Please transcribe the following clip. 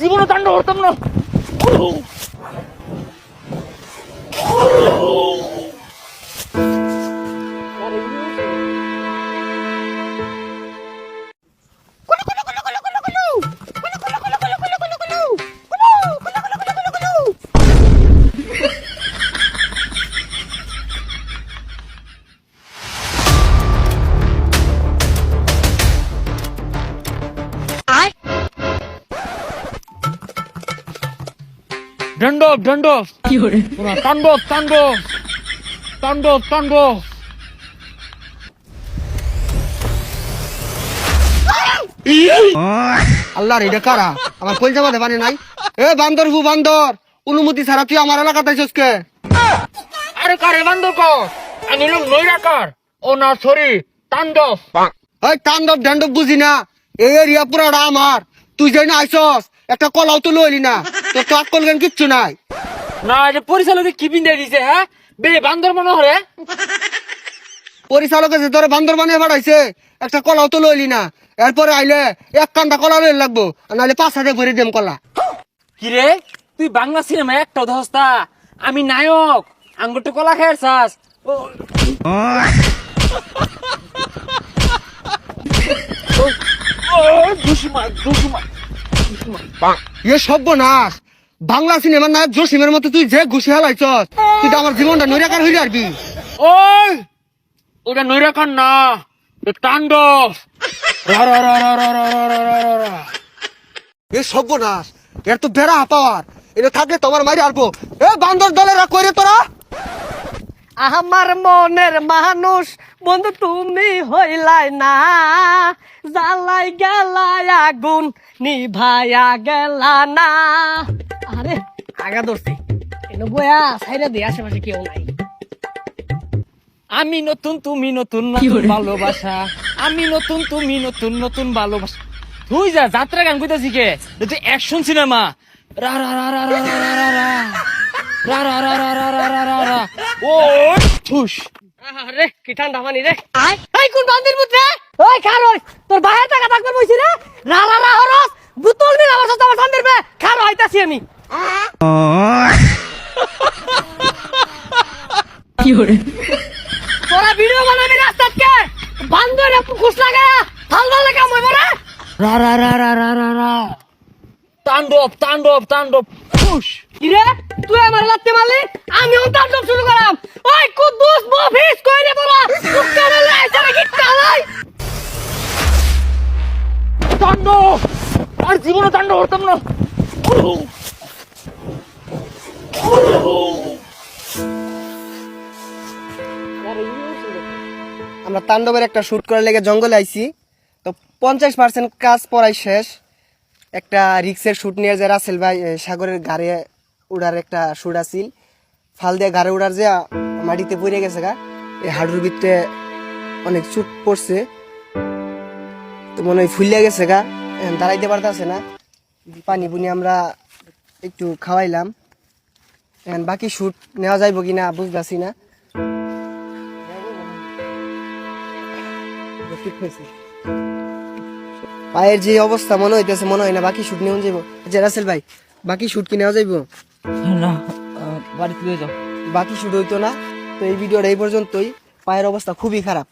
জীবনে কাণ্ড করতাম না। দণ্ডব দণ্ডব কি করে তাণ্ডব তাণ্ডব তাণ্ডব তাণ্ডব। আল্লাহ রে, এটা কারা? আমার কলজা মাঝে পানি নাই। এ বান্দর হু বান্দর, অনুমতি ছাড়া তুই আমার এলাকাতে আইছস কে? আরে কারে বান্দর কর? আমি হলাম নৈরাকার। ও না সরি, তাণ্ডব। এই তাণ্ডব ঢান্ডব বুঝি না, এই এরিয়া পুরাটা আমার। তুই যাই না আইছস, একটা কলাও তো লইলি না। তোর তো আক্কল জ্ঞান কিচ্ছু নাই। না যে পরিচালকে কি পিন্দে দিছে, হ্যাঁ বে বান্দর মনে হরে। পরিচালকে যে তোর বান্দর বানিয়ে পাঠাইছে, একটা কলাও তো লইলি না। এরপরে আইলে এক কান্দা কলা লইলে লাগবো, আর নাহলে 5,000 ভরে দেম কলা। কিরে তুই বাংলা সিনেমা একটাও ধস্তা, আমি নায়ক, আঙ্গুরটা কলা খেয়ে চাস। এ সর্বনাশ, বাংলা সিনেমার নায়ক জসিমের মতো তুই যে ঘুষি হালাইছস, তুই তো আমার জীবনটা নৈরাকার হইলে আরবি। ওই ওটা নৈরাকার না, তাণ্ডব। এ সর্বনাশ, এর তো বেড়া পাওয়ার। এটা থাকলে তোমার মারি আরবো। এ বান্দর দলেরা কইরে তোরা। আমার মনের মানুষ বন্ধু তুমি হইলাই না, জ্বালাই গেলাই আগুন নিভাইয়া গেলা না। আরে আগা ধরছি এনে বয়া সাইরা দিয়ে আশেপাশে কেউ নাই। আমি নতুন তুমি নতুন নতুন ভালোবাসা, আমি নতুন তুমি নতুন নতুন ভালোবাসা। তুই যা যাত্রা গান কইতাছি কে, তুই অ্যাকশন সিনেমা। রা রা রা রা রা রা রা রা রা রা রা রা রা রা রা রা রা। ও ঠুস। আরে কি ঠান্ডা পানি রে। এই কোন বান্দির পুত্র? ওই খারোই তোর বাইরে টাকা থাকতে বইছি রে। রা রা রা হরস বুতল নিন আমার সাথে আমার সামনের বে খারো আইতাছি আমি। কি হরে তোরা ভিডিও বানাবি রাস্তাত কে? বান্দরে খুশ লাগায়া ভাল ভাল লাগা মই বড়। রা রা রা রা রা রা রা। তাণ্ডব তাণ্ডব তাণ্ডব ঠুস। কি রে তুই আমার লাগতে মারলি, আমি ওন তাণ্ডব শুরু করাম। ওই কুদ্দুস মফিস কই রে তোরা? তুই লে আইছা নাকি কালাই? তাণ্ডব আর জীবনে তাণ্ডব করতাম না। আমরা তাণ্ডবের একটা শুট করার লেগে জঙ্গলে আইছি, তো 50% কাজ পড়াই শেষ। একটা রিক্সের শুট নিয়ে যে রাসেল ভাই সাগরের গাড়ি উড়ার একটা শুট আসিল, ফাল দিয়ে গাড়ি উড়ার যে মাটিতে পড়ে গেছে গা, এই হাডুর ভিতরে অনেক চুট পড়ছে, তো মনে হয় ফুলিয়া গেছে গা, এখন দাঁড়াইতে পারতেছে না। পানি পুনি আমরা একটু খাওয়াইলাম, এখন বাকি শুট নেওয়া যাইব কিনা বুঝতেছি না। ঠিক হয়েছে, পায়ের যে অবস্থা মনে হইতেছে, মনে হয় না বাকি শুট নেওয়া যাইব। যে রাসেল ভাই, বাকি শুট কি নেওয়া যাইব? না বাড়িতে লয়ে যাও। বাকি শুট হইতো না। তো এই ভিডিওটা এই পর্যন্তই। পায়ের অবস্থা খুবই খারাপ।